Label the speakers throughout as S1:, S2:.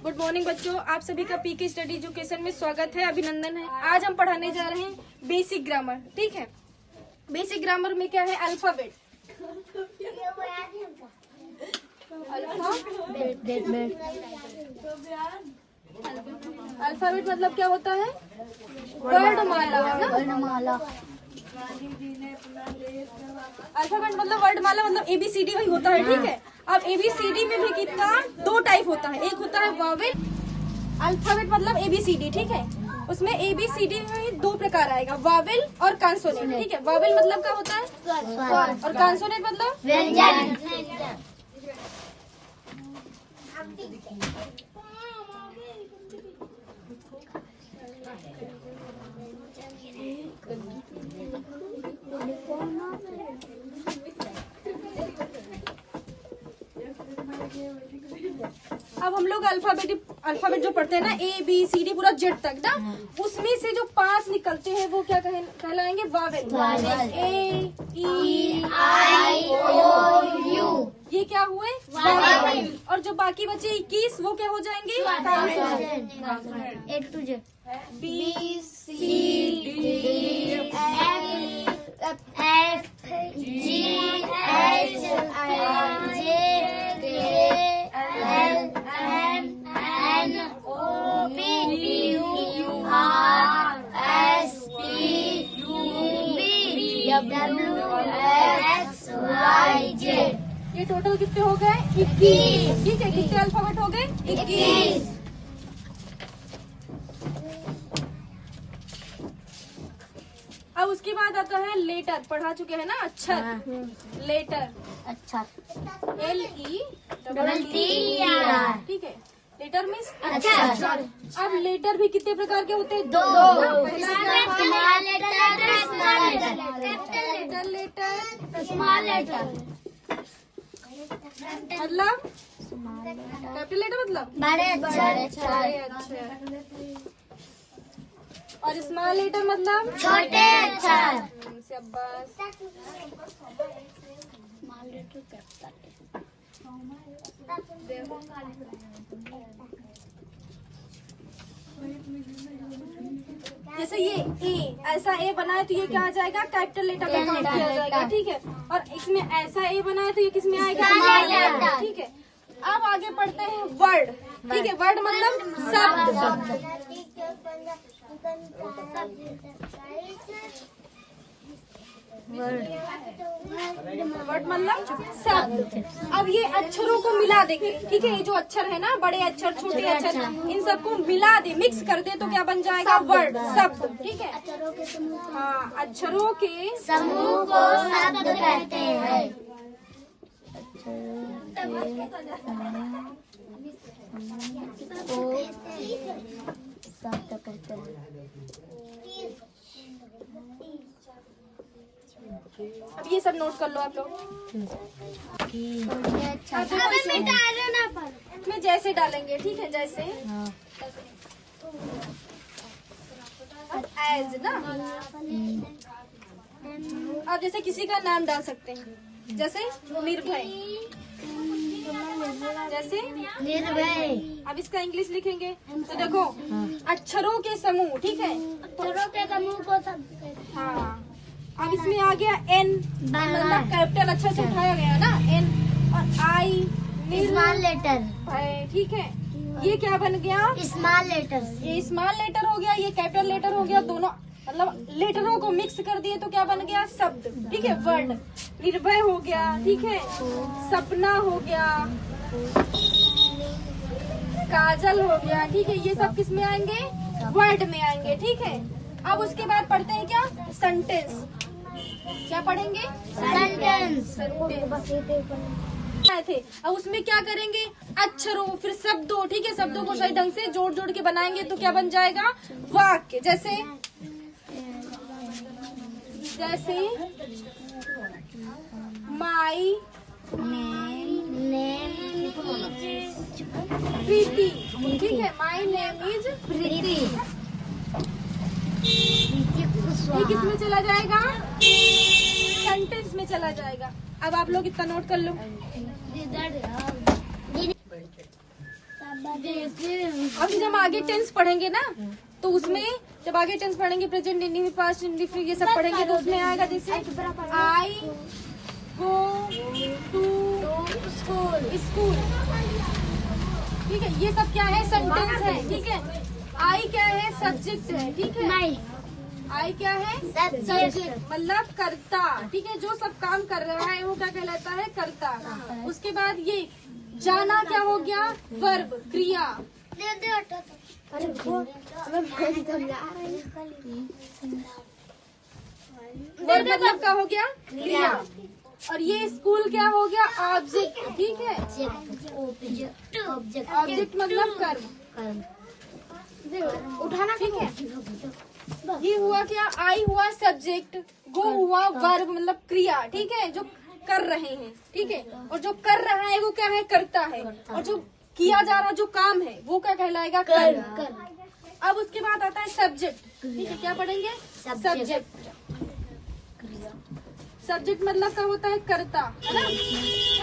S1: Good morning बच्चों, आप सभी का पीके स्टडी एजुकेशन में स्वागत है, अभिनंदन है। आज हम पढ़ाने जा रहे हैं बेसिक ग्रामर। ठीक है, बेसिक ग्रामर में क्या है? अल्फाबेट। अल्फाबेट मतलब क्या होता है? वर्णमाला, है ना? अल्फाबेट मतलब वर्णमाला, मतलब ABCD वही होता है। ठीक है, अब ABCD में भी कितना दो टाइप होता है। एक होता है वावेल। अल्फाबेट मतलब ABCD। ठीक है, उसमें ABCD में दो प्रकार आएगा, वावेल और कॉन्सोनेंट। ठीक है, वावेल मतलब क्या होता है और कॉन्सोनेंट मतलब
S2: व्यंजन।
S1: अब हम लोग अल्फाबेट जो पढ़ते हैं ना, ABCD पूरा Z तक ना, उसमें से जो 5 निकलते हैं वो क्या कहलाएंगे? Wavell. A, E, I, O, U, ये क्या हुए? वावेल। और जो बाकी बचे 21 वो क्या हो जाएंगे?
S2: A to Z।
S1: B, C, D,
S2: F, G, H, I, J, K, L, M, N, O, P, Q, R, S, T, U, V, W, X, Y, Z।
S1: ये टोटल कितने हो गए? 21। ठीक है, कितने अल्फाबेट हो गए? 21। अब उसके बाद आता है लेटर। पढ़ा चुके हैं ना अक्षर। लेटर,
S2: अच्छा।
S1: LE
S2: TER।
S1: ठीक है, लेटर मीन्स
S2: अक्षर।
S1: अब लेटर भी कितने प्रकार के होते हैं?
S2: दो।
S1: पहला
S2: capital letter,
S1: letter,
S2: small letter.
S1: मतलब कैपिटल लेटर मतलब
S2: बड़े
S1: बड़े
S2: अक्षर।
S1: अक्षर, और स्मॉल लेटर मतलब
S2: छोटे अक्षर।
S1: शाबाश। जैसे ये ए, ऐसा ए बना है तो ये क्या आ जाएगा? कैपिटल लेटर का काउंट किया जाएगा। ठीक है, और इसमें ऐसा ए बना है तो ये किसमें आएगा?
S2: Small letter.
S1: ठीक है, अब आगे पढ़ते हैं वर्ड। ठीक है, वर्ड मतलब शब्द। वर्ड मतलब शब्द। अब ये अक्षरों को मिला देंगे। ठीक है, ये जो अक्षर है ना, बड़े अक्षर, छोटे अक्षर, इन सबको मिला दे, मिक्स कर दे तो क्या बन जाएगा? वर्ड, शब्द। ठीक है, हाँ, अक्षरों के
S2: समूह को शब्द कहते हैं।
S1: अब ये सब नोट कर लो आप लोग। इसमें जैसे डालेंगे। ठीक है, जैसे एज ना, आप जैसे किसी का नाम डाल सकते हैं, जैसे निर्भय। जैसे
S2: निर्भय।
S1: अब इसका इंग्लिश लिखेंगे तो देखो, अक्षरों के समूह। ठीक है,
S2: अक्षरों के समूह को शब्द कहते हैं।
S1: हाँ। अब इसमें आ गया N, मतलब कैपिटल अक्षर से उठाया गया ना, N, और I
S2: स्मॉल लेटर।
S1: ठीक है, ये क्या बन गया?
S2: Small letter.
S1: ये स्मॉल लेटर हो गया, ये कैपिटल लेटर हो गया। दोनों मतलब लेटरों को मिक्स कर दिए तो क्या बन गया? शब्द। ठीक है, वर्ड। निर्भय हो गया। ठीक है, सपना हो गया, काजल हो गया। ठीक है, ये सब किस में आएंगे? वर्ड में आएंगे। ठीक है, अब उसके बाद पढ़ते हैं क्या? सेंटेंस। क्या पढ़ेंगे?
S2: सेंटेंस।
S1: थे। अब उसमें क्या करेंगे? अक्षरों फिर शब्दों। ठीक है, शब्दों को सही ढंग से जोड़ जोड़ के बनाएंगे तो क्या बन जाएगा? वाक्य। जैसे माई प्रीति। ठीक है, माई नेम इज
S2: प्रीति।
S1: ये किस में चला जाएगा? सेंटेंस में चला जाएगा। अब आप लोग इतना नोट कर लो। अब जब आगे टेंस पढ़ेंगे ना तो उसमें जब आगे टेंस पढ़ेंगे प्रेजेंट इंडिफिनिट पास्ट इंडिफिनिट ये सब पढ़ेंगे तो उसमें आएगा जैसे आई गो टू स्कूल। ठीक है, ये सब क्या है सेंटेंस है। ठीक है, आई क्या है सब्जेक्ट है। ठीक है, आई क्या है सब्जेक्ट मतलब कर्ता। ठीक है, जो सब काम कर रहा है वो क्या कहलाता है कर्ता। उसके बाद ये जाना क्या हो गया वर्ब क्रिया। वर्ब मतलब क्या हो गया क्रिया। और ये स्कूल क्या हो गया ऑब्जेक्ट। ठीक है, ऑब्जेक्ट मतलब कर्म उठाना। ठीक है, ये हुआ क्या आई हुआ सब्जेक्ट, गो हुआ वर्ब मतलब क्रिया। ठीक है, जो कर रहे हैं। ठीक है, और जो कर रहा है वो क्या है करता है, और जो किया जा रहा जो काम है वो क्या कहलाएगा कर्म। अब उसके बाद आता है सब्जेक्ट। ठीक है, क्या पढ़ेंगे सब्जेक्ट। सब्जेक्ट मतलब क्या होता है कर्ता, है ना।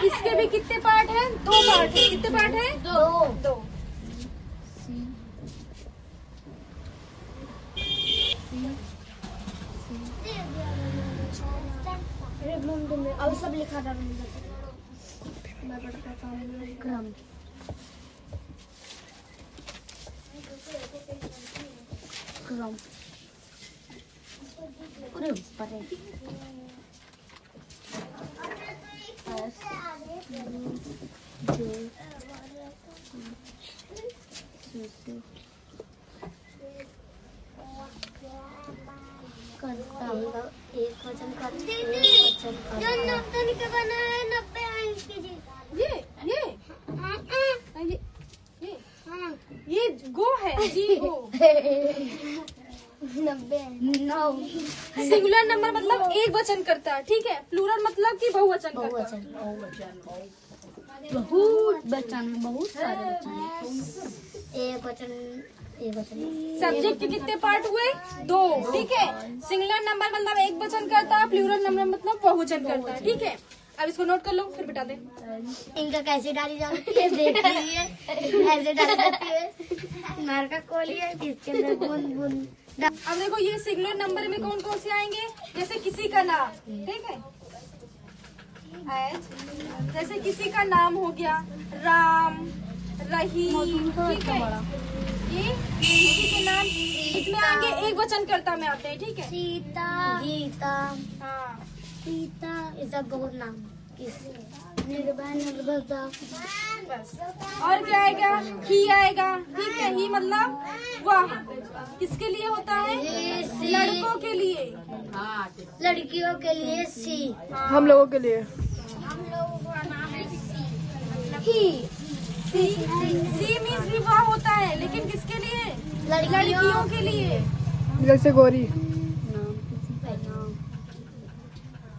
S1: इसके भी कितने पार्ट हैं? 2 पार्ट है। कितने पार्ट है? 2।
S2: अब सब लिखा था क्रम। अरे ऊपर है करता एक वचन का बना है 90
S1: ये गो है GO।
S2: 90
S1: सिंगुलर नंबर मतलब एक वचन करता है। ठीक है, प्लूरल मतलब कि बहुवचन करता है।
S2: बहुत सारे वचन एक वचन
S1: सब्जेक्ट के कितने पार्ट हुए? 2। ठीक है, सिंगुलर नंबर मतलब एक वचन करता है, प्लूरल नंबर मतलब बहुवचन करता है। ठीक है, अब इसको नोट कर लो फिर बिठा दे।
S2: इनका कैसे डाली जाती है देख लीजिए, ऐसे डाली जाती है। मार का कोली है इसके अंदर बूंद बूंद।
S1: अब देखो ये सिंगुलर नंबर में कौन कौन से आएंगे, जैसे किसी का नाम। ठीक है, जैसे किसी का नाम हो गया राम रहीम। ठीक है, ये किसी के नाम इसमें आएंगे एक वचन करता में आते हैं। ठीक है,
S2: सीता गीता
S1: हाँ
S2: सीता ये सब बहुत नाम निर्भय निर्भरता।
S1: बस। और क्या आएगा? ही आएगा। ठीक है, ही मतलब वाह किसके लिए होता है? लड़कों के लिए,
S2: लड़कियों के लिए सी,
S3: हम लोगों के लिए
S2: हम लोगों का नाम है
S1: ही। सी मीन्स विवाह होता है, लेकिन किसके लिए? लड़कियों के लिए।
S3: जैसे गौरी।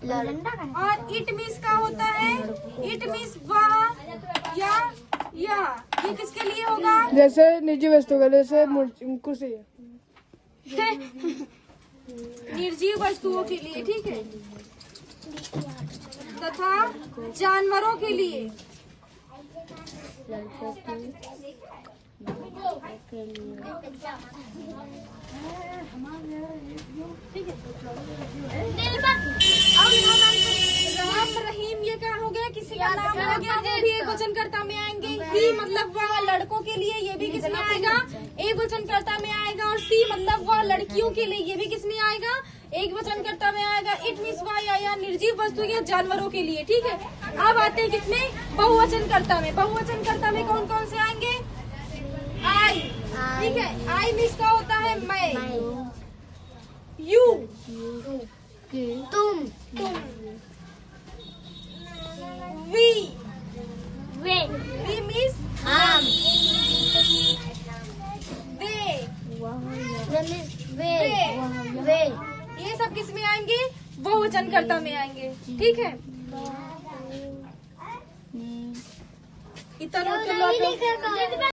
S1: और इट मीन्स का होता है, इट मीन्स वह या ये किसके लिए होगा?
S3: जैसे निजी वस्तु का, जैसे कुर्सी।
S1: निर्जीव वस्तुओं के लिए। ठीक है, तथा जानवरों के लिए। ठीक है, राम रहीम ये क्या हो गया? किसी का नाम हो गया, वो भी एक वचन कर्ता में आएंगे। ही मतलब वह लड़कों के लिए, ये भी किसमें आएगा? एक वचन कर्ता में आएगा। और सी मतलब वह लड़कियों के लिए, ये भी किसमें आएगा? एक वचन कर्ता में आएगा। इट मीन्स वह या निर्जीव वस्तु या जानवरों के लिए। ठीक है, अब आते हैं किसमें? बहुवचन कर्ता में। बहुवचन कर्ता में कौन कौन से आएंगे? आई। ठीक है, आई मीन्स का होता है मैं, यू
S2: तुम,
S1: वी
S2: वे
S1: मीन्स
S2: हम,
S1: वे
S2: वे
S1: ये सब किस में आएंगे? बहुवचन कर्ता में आएंगे। ठीक है, इतना नोट कर लो आप लोग।